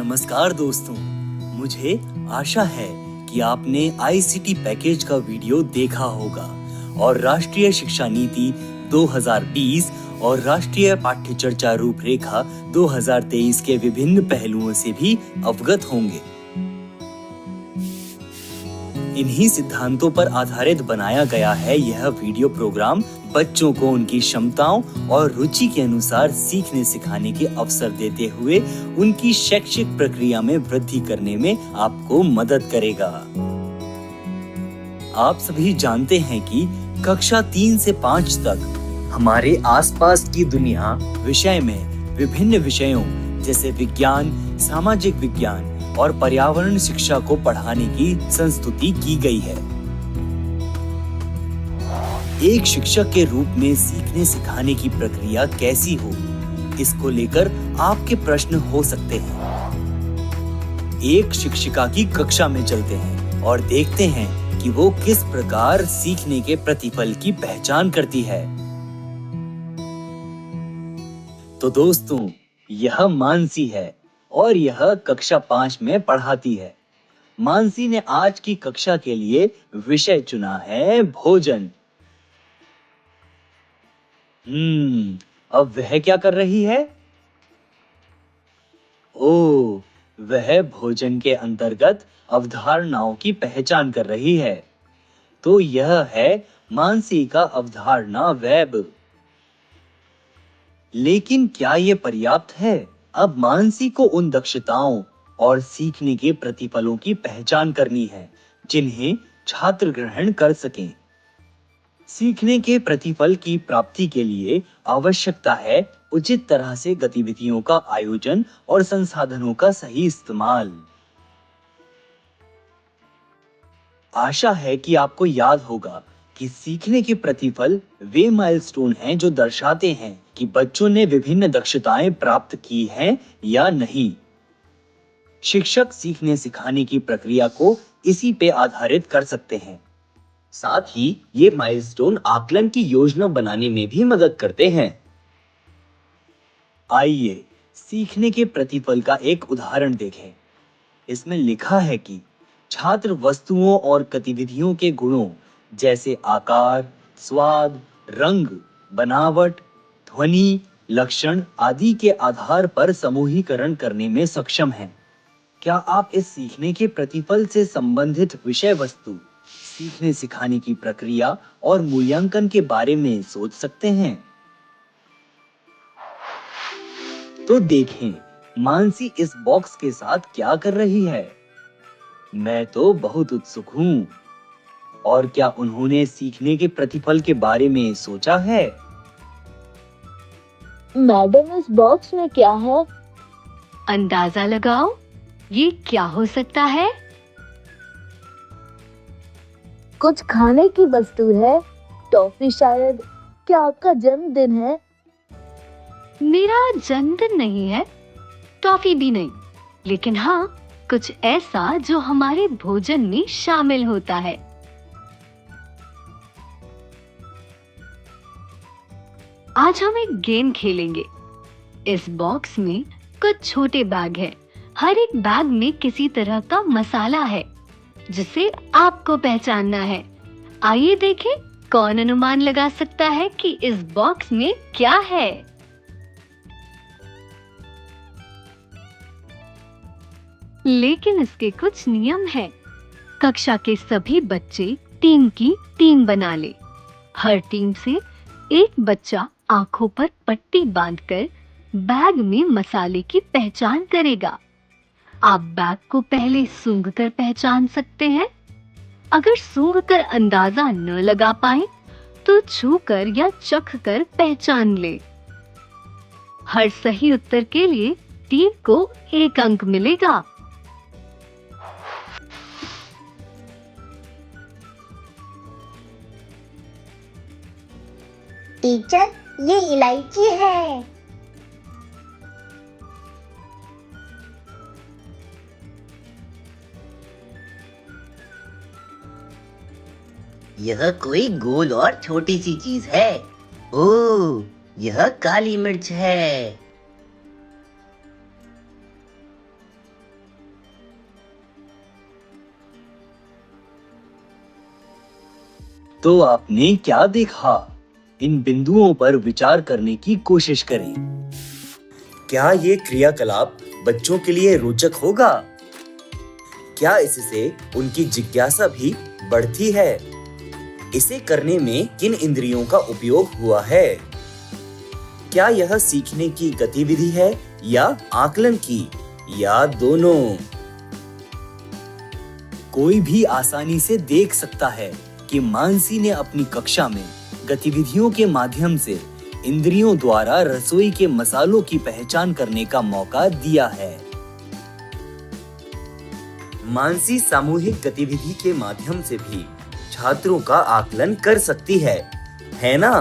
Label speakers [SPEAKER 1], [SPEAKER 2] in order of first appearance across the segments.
[SPEAKER 1] नमस्कार दोस्तों, मुझे आशा है कि आपने आईसीटी पैकेज का वीडियो देखा होगा और राष्ट्रीय शिक्षा नीति 2020 और राष्ट्रीय पाठ्य चर्चा रूपरेखा 2023 के विभिन्न पहलुओं से भी अवगत होंगे। इन्हीं सिद्धांतों पर आधारित बनाया गया है यह वीडियो प्रोग्राम बच्चों को उनकी क्षमताओं और रुचि के अनुसार सीखने सिखाने के अवसर देते हुए उनकी शैक्षिक प्रक्रिया में वृद्धि करने में आपको मदद करेगा। आप सभी जानते हैं कि कक्षा 3 से 5 तक हमारे आसपास की दुनिया विषय में विभिन्न विषयों जैसे विज्ञान, सामाजिक विज्ञान और पर्यावरण शिक्षा को पढ़ाने की संस्तुति की गई है। एक शिक्षक के रूप में सीखने सिखाने की प्रक्रिया कैसी हो, इसको लेकर आपके प्रश्न हो सकते हैं। एक शिक्षिका की कक्षा में चलते हैं और देखते हैं कि वो किस प्रकार सीखने के प्रतिफल की पहचान करती है। तो दोस्तों, यह मानसी है और यह कक्षा 5 में पढ़ाती है। मानसी ने आज की कक्षा के लिए विषय चुना है भोजन। अब वह क्या कर रही है? ओह, वह भोजन के अंतर्गत अवधारणाओं की पहचान कर रही है। तो यह है मानसी का अवधारणा वेब। लेकिन क्या ये पर्याप्त है? अब मानसी को उन दक्षताओं और सीखने के प्रतिफलों की पहचान करनी है जिन्हें छात्र ग्रहण कर सकें। सीखने के प्रतिफल की प्राप्ति के लिए आवश्यकता है उचित तरह से गतिविधियों का आयोजन और संसाधनों का सही इस्तेमाल। आशा है कि आपको याद होगा कि सीखने के प्रतिफल वे माइलस्टोन हैं जो दर्शाते हैं कि बच्चों ने विभिन्न दक्षताएं प्राप्त की हैं या नहीं। शिक्षक सीखने सिखाने की प्रक्रिया को इसी पे आधारित कर सकते हैं। साथ ही ये माइलस्टोन आकलन की योजना बनाने में भी मदद करते हैं। आइए सीखने के प्रतिफल का एक उदाहरण देखें। इसमें लिखा है कि छात्र वस्तुओं और गतिविधियों के गुणों जैसे आकार, स्वाद, रंग, बनावट, ध्वनि, लक्षण आदि के आधार पर समूहीकरण करने में सक्षम हैं। क्या आप इस सीखने के प्रतिफल से संबंधित विषय वस्तु, सीखने सिखाने की प्रक्रिया और मूल्यांकन के बारे में सोच सकते हैं? तो देखें, मानसी इस बॉक्स के साथ क्या कर रही है। मैं तो बहुत उत्सुक हूँ। और क्या उन्होंने सीखने के प्रतिफल के बारे में सोचा है?
[SPEAKER 2] मैडम, इस बॉक्स में क्या है?
[SPEAKER 3] अंदाजा लगाओ, ये क्या हो सकता है?
[SPEAKER 2] कुछ खाने की वस्तु है, टॉफी शायद। क्या आपका जन्मदिन है?
[SPEAKER 3] मेरा जन्मदिन नहीं है, टॉफी भी नहीं, लेकिन हाँ, कुछ ऐसा जो हमारे भोजन में शामिल होता है। आज हम एक गेम खेलेंगे। इस बॉक्स में कुछ छोटे बैग हैं। हर एक बैग में किसी तरह का मसाला है जिसे आपको पहचानना है। आइए देखें कौन अनुमान लगा सकता है कि इस बॉक्स में क्या है। लेकिन इसके कुछ नियम हैं। कक्षा के सभी बच्चे टीम की टीम बना ले। हर टीम से एक बच्चा आंखों पर पट्टी बांधकर बैग में मसाले की पहचान करेगा। आप बैग को पहले सूंघकर पहचान सकते हैं। अगर सूंघकर अंदाजा न लगा पाए तो छूकर या चखकर पहचान ले। हर सही उत्तर के लिए टीम को 1 अंक मिलेगा।
[SPEAKER 4] टीचर, ये इलायची है।
[SPEAKER 5] यह कोई गोल और छोटी सी चीज है। ओह, यह काली मिर्च है।
[SPEAKER 1] तो आपने क्या देखा? इन बिंदुओं पर विचार करने की कोशिश करें। क्या ये क्रियाकलाप बच्चों के लिए रोचक होगा? क्या इससे उनकी जिज्ञासा भी बढ़ती है? इसे करने में किन इंद्रियों का उपयोग हुआ है? क्या यह सीखने की गतिविधि है या आकलन की, या दोनों? कोई भी आसानी से देख सकता है कि मानसी ने अपनी कक्षा में गतिविधियों के माध्यम से इंद्रियों द्वारा रसोई के मसालों की पहचान करने का मौका दिया है। मानसी सामूहिक गतिविधि के माध्यम से भी छात्रों का आकलन कर सकती है ना?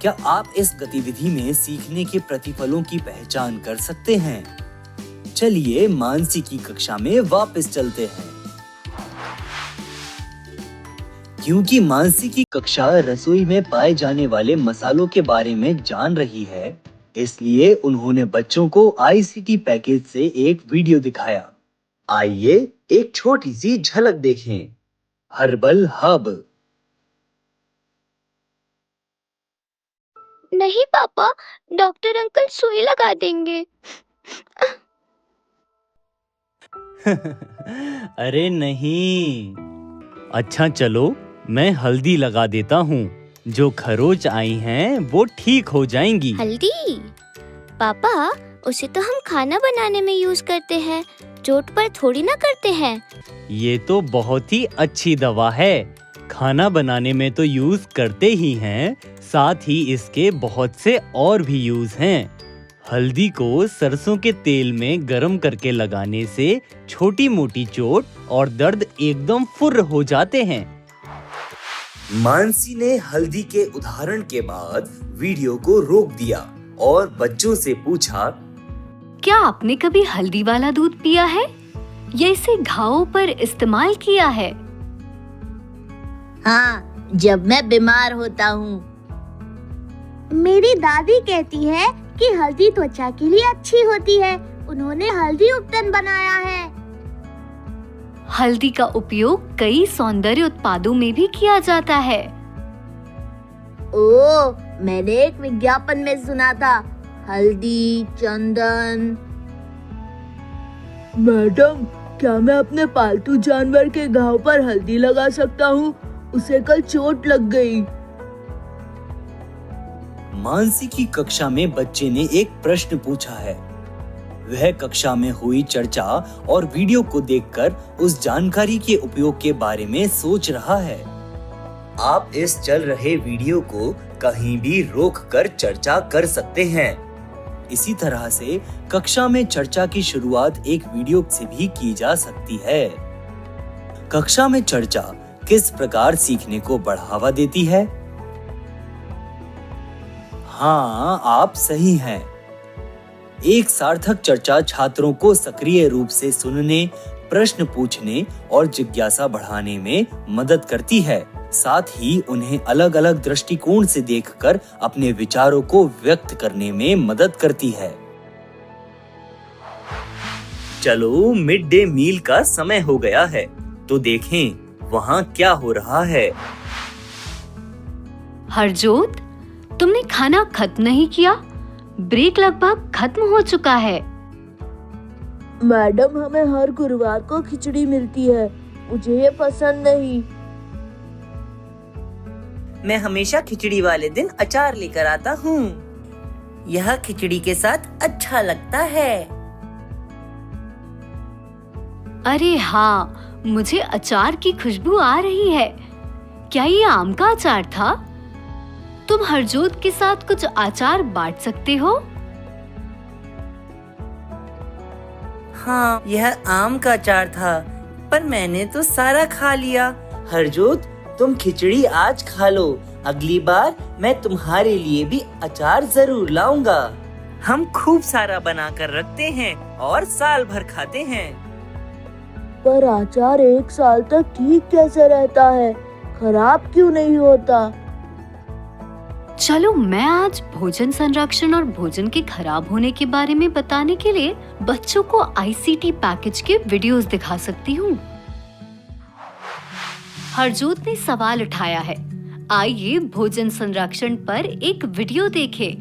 [SPEAKER 1] क्या आप इस गतिविधि में सीखने के प्रतिफलों की पहचान कर सकते हैं? चलिए मानसी की कक्षा में वापस चलते हैं। क्योंकि मानसी की कक्षा रसोई में पाए जाने वाले मसालों के बारे में जान रही है, इसलिए उन्होंने बच्चों को आईसीटी पैकेज से एक वीडियो दिखाया। आइए एक छोटी सी झलक देखें। Herbal hub.
[SPEAKER 2] नहीं पापा, डॉक्टर अंकल सुई लगा देंगे।
[SPEAKER 6] अरे नहीं। अच्छा चलो, मैं हल्दी लगा देता हूँ। जो खरोच आई हैं वो ठीक हो जाएंगी।
[SPEAKER 7] हल्दी? पापा, उसे तो हम खाना बनाने में यूज करते हैं, चोट पर थोड़ी ना करते हैं।
[SPEAKER 6] ये तो बहुत ही अच्छी दवा है। खाना बनाने में तो यूज करते ही हैं, साथ ही इसके बहुत से और भी यूज हैं। हल्दी को सरसों के तेल में गरम करके लगाने से छोटी मोटी चोट और दर्द एकदम फुर्र हो जाते हैं।
[SPEAKER 1] मानसी ने हल्दी के उदाहरण के बाद वीडियो को रोक दिया और बच्चों से पूछा,
[SPEAKER 3] क्या आपने कभी हल्दी वाला दूध पिया है या इसे घावों पर इस्तेमाल किया है?
[SPEAKER 2] हाँ, जब मैं बीमार होता हूँ।
[SPEAKER 4] मेरी दादी कहती है कि हल्दी त्वचा के लिए अच्छी होती है। उन्होंने हल्दी उपटन बनाया है।
[SPEAKER 3] हल्दी का उपयोग कई सौंदर्य उत्पादों में भी किया जाता है।
[SPEAKER 2] ओह, मैंने एक विज्ञापन में सुना था, हल्दी, चंदन।
[SPEAKER 8] मैडम, क्या मैं अपने पालतू जानवर के घाव पर हल्दी लगा सकता हूँ? उसे कल चोट लग गई।
[SPEAKER 1] मानसी की कक्षा में बच्चे ने एक प्रश्न पूछा है। वह कक्षा में हुई चर्चा और वीडियो को देखकर उस जानकारी के उपयोग के बारे में सोच रहा है। आप इस चल रहे वीडियो को कहीं भी रोककर चर्चा कर सकते हैं। इसी तरह से कक्षा में चर्चा की शुरुआत एक वीडियो से भी की जा सकती है। कक्षा में चर्चा किस प्रकार सीखने को बढ़ावा देती है? हाँ, आप सही हैं। एक सार्थक चर्चा छात्रों को सक्रिय रूप से सुनने, प्रश्न पूछने और जिज्ञासा बढ़ाने में मदद करती है। साथ ही उन्हें अलग अलग दृष्टिकोण से देखकर अपने विचारों को व्यक्त करने में मदद करती है। चलो, मिड डे मील का समय हो गया है, तो देखें वहाँ क्या हो रहा है।
[SPEAKER 3] हरजोत, तुमने खाना खत्म नहीं किया? ब्रेक लगभग खत्म हो चुका है।
[SPEAKER 8] मैडम, हमें हर गुरुवार को खिचड़ी मिलती है। मुझे ये पसंद नहीं।
[SPEAKER 5] मैं हमेशा खिचड़ी वाले दिन अचार लेकर आता हूँ। यह खिचड़ी के साथ अच्छा लगता है।
[SPEAKER 3] अरे हाँ, मुझे अचार की खुशबू आ रही है। क्या ये आम का अचार था? तुम हरजोत के साथ कुछ अचार बांट सकते हो?
[SPEAKER 5] हाँ, यह आम का अचार था, पर मैंने तो सारा खा लिया। हरजोत, तुम खिचड़ी आज खा लो। अगली बार मैं तुम्हारे लिए भी अचार जरूर लाऊंगा। हम खूब सारा बना कर रखते हैं और साल भर खाते हैं।
[SPEAKER 8] पर अचार 1 साल तक ठीक कैसे रहता है? खराब क्यों नहीं होता?
[SPEAKER 3] चलो, मैं आज भोजन संरक्षण और भोजन के खराब होने के बारे में बताने के लिए बच्चों को आईसीटी पैकेज के वीडियोस दिखा सकती हूँ। हरजोत ने सवाल उठाया है। आइए भोजन संरक्षण पर एक वीडियो देखें।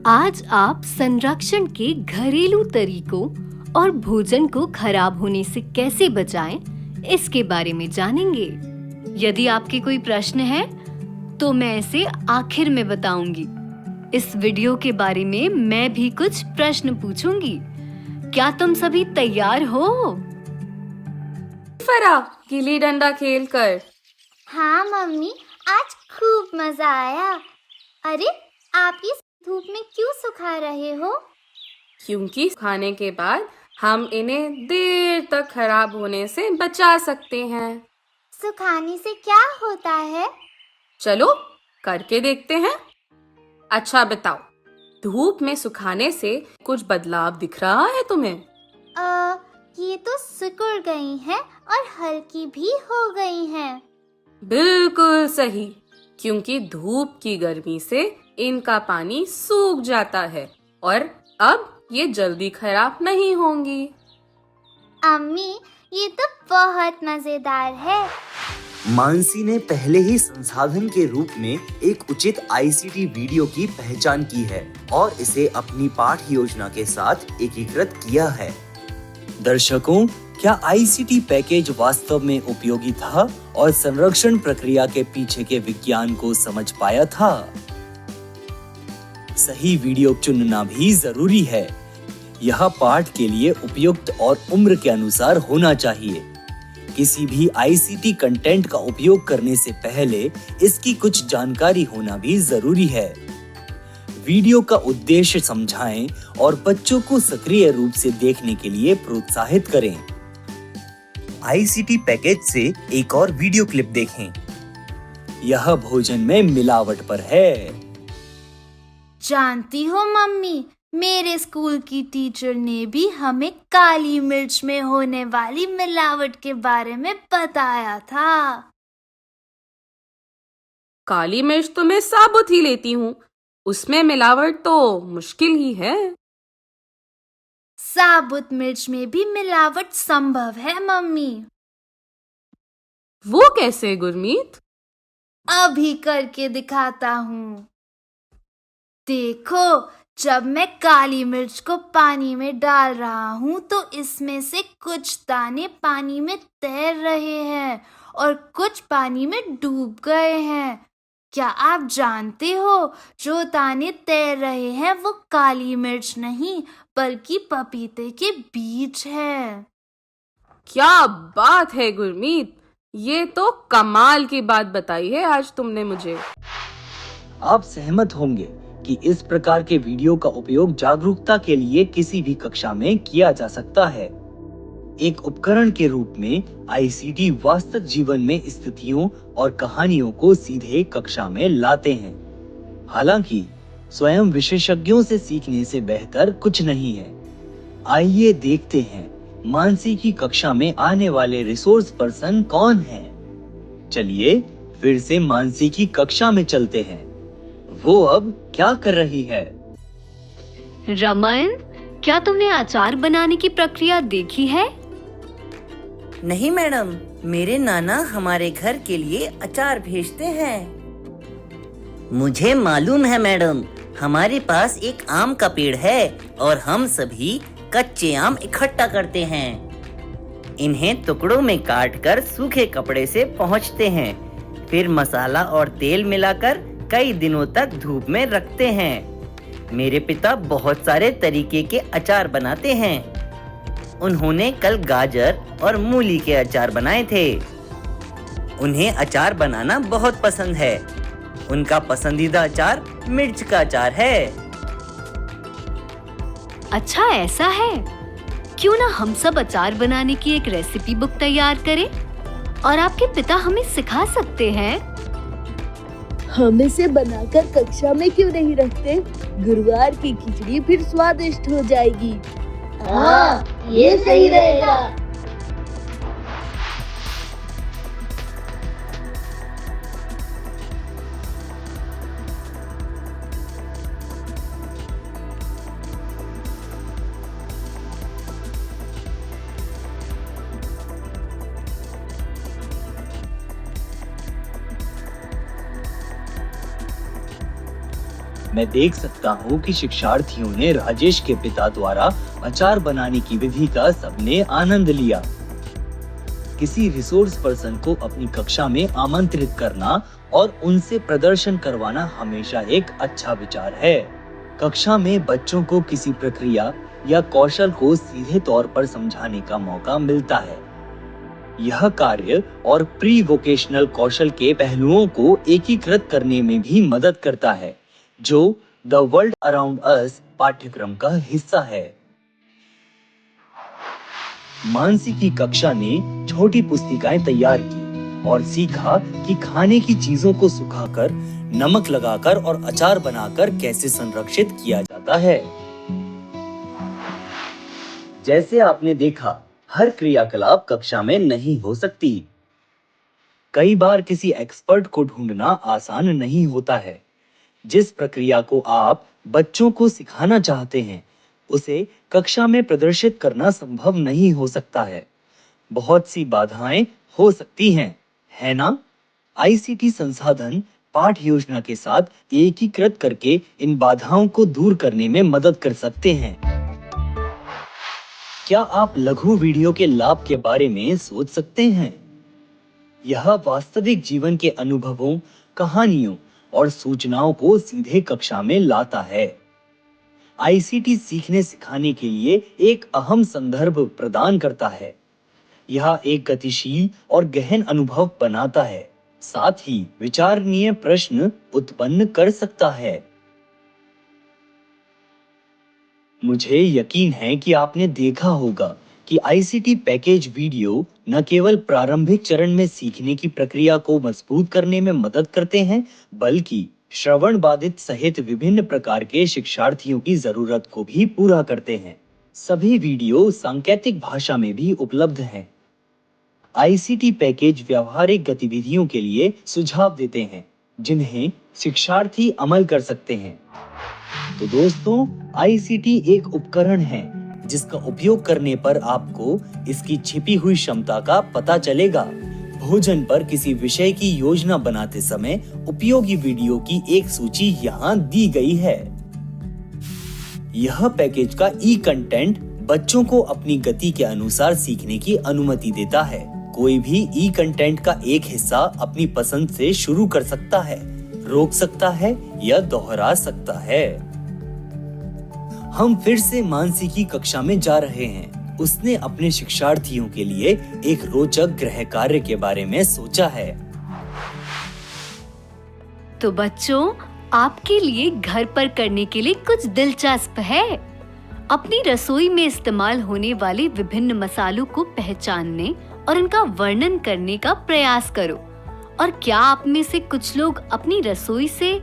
[SPEAKER 3] आज आप संरक्षण के घरेलू तरीकों और भोजन को खराब होने से कैसे बचाएं, इसके बारे में जानेंगे। यदि आपके कोई प्रश्न है तो मैं इसे आखिर में बताऊंगी। इस वीडियो के बारे में मैं भी कुछ प्रश्न पूछूंगी। क्या तुम सभी तैयार हो?
[SPEAKER 9] फरा, गिल्ली डंडा खेल कर।
[SPEAKER 4] हाँ मम्मी, आज खूब मजा आया। अरे, आप इस धूप में क्यों सुखा रहे हो?
[SPEAKER 9] क्योंकि खाने के बाद हम इन्हें देर तक खराब होने से बचा सकते हैं।
[SPEAKER 4] सुखाने से क्या होता है?
[SPEAKER 9] चलो करके देखते हैं। अच्छा बताओ, धूप में सुखाने से कुछ बदलाव दिख रहा है तुम्हें?
[SPEAKER 4] ये तो सिकुड़ गई हैं और हल्की भी हो गई हैं।
[SPEAKER 9] बिल्कुल सही, क्योंकि धूप की गर्मी से इनका पानी सूख जाता है और अब ये जल्दी खराब नहीं होंगी।
[SPEAKER 4] अम्मी, ये तो बहुत मजेदार है।
[SPEAKER 1] मानसी ने पहले ही संसाधन के रूप में एक उचित आईसीटी वीडियो की पहचान की है और इसे अपनी पाठ योजना के साथ एकीकृत किया है। दर्शकों, क्या आईसीटी पैकेज वास्तव में उपयोगी था और संरक्षण प्रक्रिया के पीछे के विज्ञान को समझ पाया था? सही वीडियो चुनना भी जरूरी है। यह पाठ के लिए उपयुक्त और उम्र के अनुसार होना चाहिए। किसी भी आईसीटी कंटेंट का उपयोग करने से पहले इसकी कुछ जानकारी होना भी जरूरी है। वीडियो का उद्देश्य समझाएं और बच्चों को सक्रिय रूप से देखने के लिए प्रोत्साहित करें। आईसीटी पैकेज से एक और वीडियो क्लिप देखें। यह भोजन में मिलावट पर है।
[SPEAKER 10] जानती हो मम्मी, मेरे स्कूल की टीचर ने भी हमें काली मिर्च में होने वाली मिलावट के बारे में बताया था।
[SPEAKER 9] काली मिर्च तो मैं साबुत ही लेती हूँ, उसमें मिलावट तो मुश्किल ही है।
[SPEAKER 10] साबुत मिर्च में भी मिलावट संभव है मम्मी।
[SPEAKER 9] वो कैसे गुरमीत?
[SPEAKER 10] अभी करके दिखाता हूँ। देखो, जब मैं काली मिर्च को पानी में डाल रहा हूँ तो इसमें से कुछ दाने पानी में तैर रहे हैं और कुछ पानी में डूब गए हैं। क्या आप जानते हो, जो दाने तैर रहे हैं वो काली मिर्च नहीं बल्कि पपीते के बीज है।
[SPEAKER 9] क्या बात है गुरमीत, ये तो कमाल की बात बताई है आज तुमने मुझे।
[SPEAKER 1] आप सहमत होंगे कि इस प्रकार के वीडियो का उपयोग जागरूकता के लिए किसी भी कक्षा में किया जा सकता है। एक उपकरण के रूप में आईसीटी वास्तव जीवन में स्थितियों और कहानियों को सीधे कक्षा में लाते हैं। हालांकि स्वयं विशेषज्ञों से सीखने से बेहतर कुछ नहीं है। आइए देखते हैं मानसी की कक्षा में आने वाले रिसोर्स पर्सन कौन हैं। चलिए फिर से मानसी की कक्षा में चलते हैं। वो अब क्या कर रही है?
[SPEAKER 3] रमन, क्या तुमने अचार बनाने की प्रक्रिया देखी है?
[SPEAKER 5] नहीं मैडम, मेरे नाना हमारे घर के लिए अचार भेजते हैं। मुझे मालूम है मैडम, हमारे पास एक आम का पेड़ है और हम सभी कच्चे आम इकट्ठा करते हैं। इन्हें टुकड़ों में काटकर सूखे कपड़े से पोंछते हैं, फिर मसाला और तेल मिलाकर कई दिनों तक धूप में रखते हैं। मेरे पिता बहुत सारे तरीके के अचार बनाते हैं। उन्होंने कल गाजर और मूली के अचार बनाए थे। उन्हें अचार बनाना बहुत पसंद है। उनका पसंदीदा अचार मिर्च का अचार है।
[SPEAKER 3] अच्छा ऐसा है, क्यों ना हम सब अचार बनाने की एक रेसिपी बुक तैयार करें और आपके पिता हमें सिखा सकते हैं।
[SPEAKER 2] हम इसे बनाकर कक्षा में क्यों नहीं रखते? गुरुवार की खिचड़ी फिर स्वादिष्ट हो जाएगी। हाँ, ये सही रहेगा।
[SPEAKER 1] मैं देख सकता हूँ कि शिक्षार्थियों ने राजेश के पिता द्वारा अचार बनाने की विधि का सबने आनंद लिया। किसी रिसोर्स पर्सन को अपनी कक्षा में आमंत्रित करना और उनसे प्रदर्शन करवाना हमेशा एक अच्छा विचार है। कक्षा में बच्चों को किसी प्रक्रिया या कौशल को सीधे तौर पर समझाने का मौका मिलता है। यह कार्य और प्री वोकेशनल कौशल के पहलुओं को एकीकृत करने में भी मदद करता है, जो द वर्ल्ड अराउंड अस पाठ्यक्रम का हिस्सा है। मानसी की कक्षा ने छोटी पुस्तिकाएं तैयार की और सीखा कि खाने की चीजों को सुखाकर, नमक लगाकर और अचार बनाकर कैसे संरक्षित किया जाता है। जैसे आपने देखा, हर क्रियाकलाप कक्षा में नहीं हो सकती। कई बार किसी एक्सपर्ट को ढूंढना आसान नहीं होता है। जिस प्रक्रिया को आप बच्चों को सिखाना चाहते हैं, उसे कक्षा में प्रदर्शित करना संभव नहीं हो सकता है। बहुत सी बाधाएं हो सकती हैं, है ना? आईसीटी संसाधन पाठ योजना के साथ एकीकृत करके इन बाधाओं को दूर करने में मदद कर सकते हैं। क्या आप लघु वीडियो के लाभ के बारे में सोच सकते हैं? यह वास्तविक जीवन के अनुभवों, कहानियों और सूचनाओं को सीधे कक्षा में लाता है। आईसीटी सीखने सिखाने के लिए एक अहम संदर्भ प्रदान करता है। यह एक गतिशील और गहन अनुभव बनाता है, साथ ही विचारणीय प्रश्न उत्पन्न कर सकता है। मुझे यकीन है कि आपने देखा होगा कि आईसीटी पैकेज वीडियो न केवल प्रारंभिक चरण में सीखने की प्रक्रिया को मजबूत करने में मदद करते हैं, बल्कि श्रवण बाधित सहित विभिन्न प्रकार के शिक्षार्थियों की जरूरत को भी पूरा करते हैं। सभी वीडियो सांकेतिक भाषा में भी उपलब्ध हैं। आईसीटी पैकेज व्यावहारिक गतिविधियों के लिए सुझाव देते हैं, जिन्हें शिक्षार्थी अमल कर सकते हैं। तो दोस्तों, आईसीटी एक उपकरण है जिसका उपयोग करने पर आपको इसकी छिपी हुई क्षमता का पता चलेगा। भोजन पर किसी विषय की योजना बनाते समय उपयोगी वीडियो की एक सूची यहाँ दी गई है। यह पैकेज का ई कंटेंट बच्चों को अपनी गति के अनुसार सीखने की अनुमति देता है। कोई भी ई कंटेंट का एक हिस्सा अपनी पसंद से शुरू कर सकता है, रोक सकता है या दोहरा सकता है। हम फिर से मानसी की कक्षा में जा रहे हैं। उसने अपने शिक्षार्थियों के लिए एक रोचक गृह कार्य के बारे में सोचा है।
[SPEAKER 3] तो बच्चों, आपके लिए घर पर करने के लिए कुछ दिलचस्प है। अपनी रसोई में इस्तेमाल होने वाले विभिन्न मसालों को पहचानने और उनका वर्णन करने का प्रयास करो। और क्या आप में से कुछ लोग अपनी रसोई से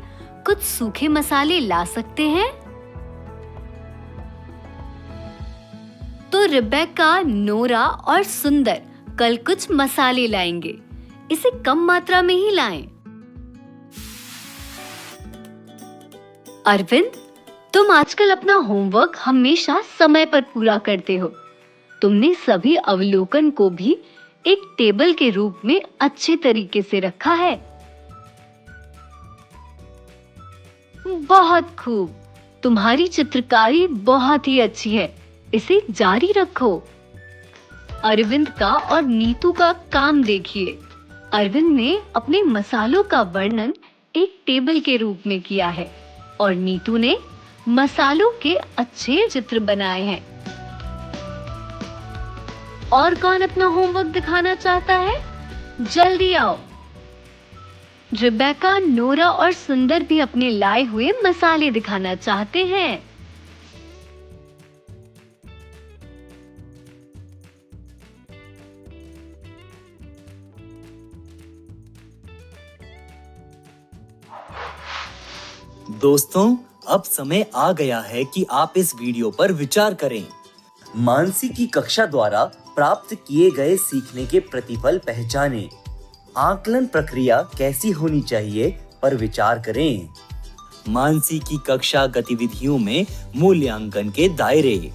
[SPEAKER 3] कुछ सूखे मसाले ला सकते हैं? तो रिबेका, नोरा और सुंदर कल कुछ मसाले लाएंगे। इसे कम मात्रा में ही लाएं। अरविंद, तुम आजकल अपना होमवर्क हमेशा समय पर पूरा करते हो। तुमने सभी अवलोकन को भी एक टेबल के रूप में अच्छे तरीके से रखा है। बहुत खूब। तुम्हारी चित्रकारी बहुत ही अच्छी है। इसे जारी रखो। अरविंद का और नीतू का काम देखिए। अरविंद ने अपने मसालों का वर्णन एक टेबल के रूप में किया है और नीतू ने मसालों के अच्छे चित्र बनाए हैं। और कौन अपना होमवर्क दिखाना चाहता है? जल्दी आओ। रिबेका, नोरा और सुंदर भी अपने लाए हुए मसाले दिखाना चाहते हैं।
[SPEAKER 1] दोस्तों, अब समय आ गया है कि आप इस वीडियो पर विचार करें। मानसी की कक्षा द्वारा प्राप्त किए गए सीखने के प्रतिफल पहचानें। आकलन प्रक्रिया कैसी होनी चाहिए पर विचार करें। मानसी की कक्षा गतिविधियों में मूल्यांकन के दायरे।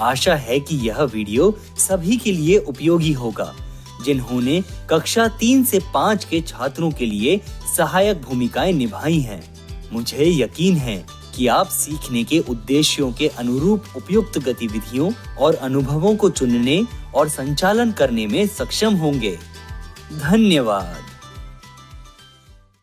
[SPEAKER 1] आशा है कि यह वीडियो सभी के लिए उपयोगी होगा जिन्होंने कक्षा 3 से 5 के छात्रों के लिए सहायक भूमिकाएं निभाई हैं। मुझे यकीन है कि आप सीखने के उद्देश्यों के अनुरूप उपयुक्त गतिविधियों और अनुभवों को चुनने और संचालन करने में सक्षम होंगे। धन्यवाद।